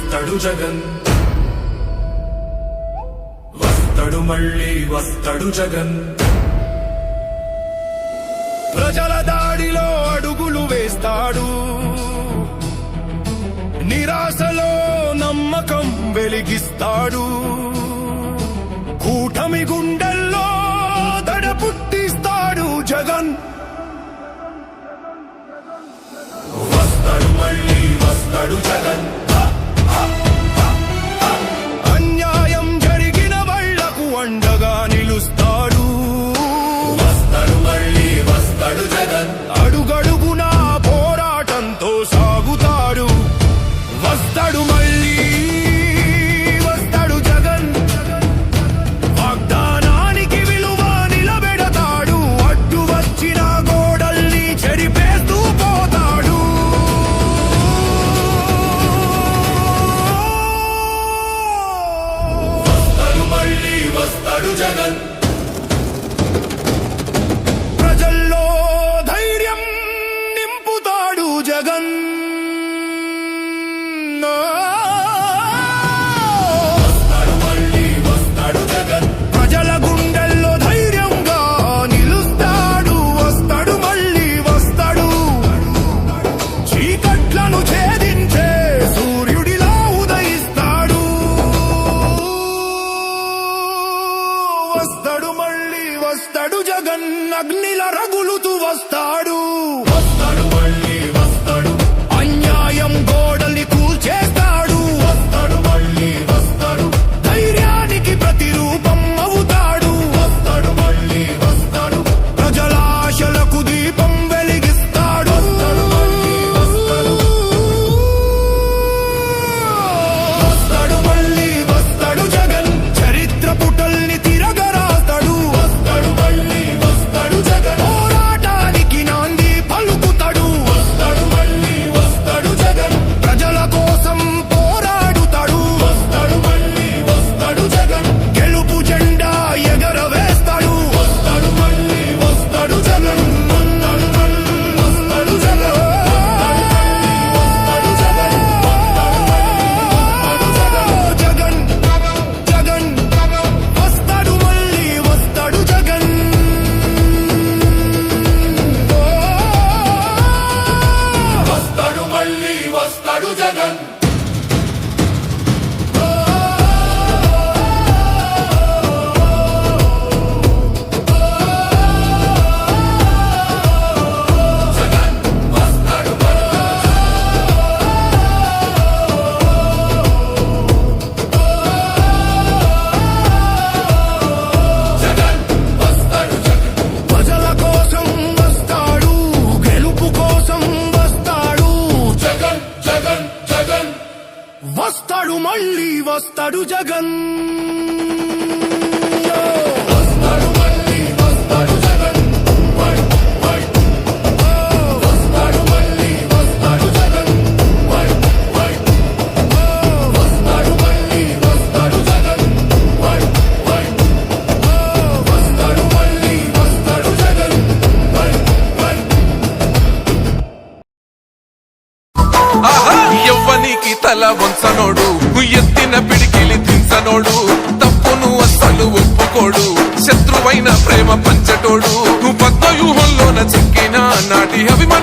వస్తడు జగన్ వస్తడు మళ్ళీ వస్తడు జగన్ ప్రజల దాడిలో అడుగులు వేస్తాడు నిరాశలో నమ్మకం వెలిగిస్తాడు కూటమి గుండెల్లో దడ పుట్టిస్తాడు జగన్ వస్తడు మళ్ళీ వస్తడు జగన్ అన్యాయం జరిగిన వాళ్లకు అండగా నిలుస్తాడు వస్తడు మళ్ళీ వస్తడు జగన్ అడుగడుగునా పోరాటంతో సాగుతాడు వస్తడు మళ్ళీ వస్తడు జగన్ వాగ్దానానికి విలువ నిలబెడతాడు అడ్డు వచ్చిన గోడల్ని చెరిపేస్తూ పోతాడు వస్తడు మళ్ళీ వస్తడు జగన్ ప్రజల్లో ధైర్యం నింపుతాడు జగన్ ప్రజల గుండెల్లో ధైర్యంగా నిలుస్తాడు వస్తడు మళ్ళీ వస్తడు చీకట్లను ఛేదించే సూర్యుడిలా ఉదయిస్తాడు వస్తడు మళ్ళీ వస్తడు జగన్ అగ్నిల రగులుతూ వస్తాడు వస్తడు మళ్ళీ వస్తడు అన్యాయం గోడల్ని కూల్చేస్తాడు వస్తడు మళ్ళీ వస్తడు ధైర్యానికి ప్రతిరూపం అవుతాడు వస్తడు మళ్ళీ వస్తడు ప్రజల ఆశలకు దీపం వెలిగిస్తాడు వస్తడు మళ్ళీ వస్తడు వస్తడు మళ్ళీ వస్తడు జగన్ చరిత్ర పుటల్ని తిరగరాస్తాడు వస్తడు మళ్ళీ వస్తడు జగన్ పోరాటానికి నాంది పలుకుతాడు వస్తడు మళ్ళీ వస్తడు జగన్ ప్రజల కోసం పోరాడుతాడు వస్తడు మళ్ళీ వస్తడు జగన్ గెలుపు జెండా ఎగరవేస్తాడు వస్తడు మళ్ళీ వస్తడు జగన్ వస్తడు మళ్ళీ వస్తడు జగన్ వస్తడు జగన్ జగన్ జగన్ వస్తడు మళ్ళీ వస్తడు జగన్ వస్తడు మళ్ళీ వస్తడు జగన్ ప్రజల కోసం వస్తాడు గెలుపు కోసం వస్తాడు జగన్ జగన్ జగన్ వస్తాడు మళ్ళీ వస్తాడు జగన్ వస్తాడు మళ్ళీ వస్తాడు జగన్ వస్తాడు మళ్ళీ వస్తాడు జగన్ వస్తాడు మళ్ళీ వస్తాడు జగన్ వస్తాడు మళ్ళీ వస్తాడు జగన్ యవ్వనికి తల వంచనోడు ఎత్తిన పిడికిలి దించనోడు తప్పును అస్సలు ఒప్పుకోడు శత్రువైన ప్రేమ పంచటోడు పద్మ వ్యూహంలోన చిక్కిన నాటి అభిమన్యు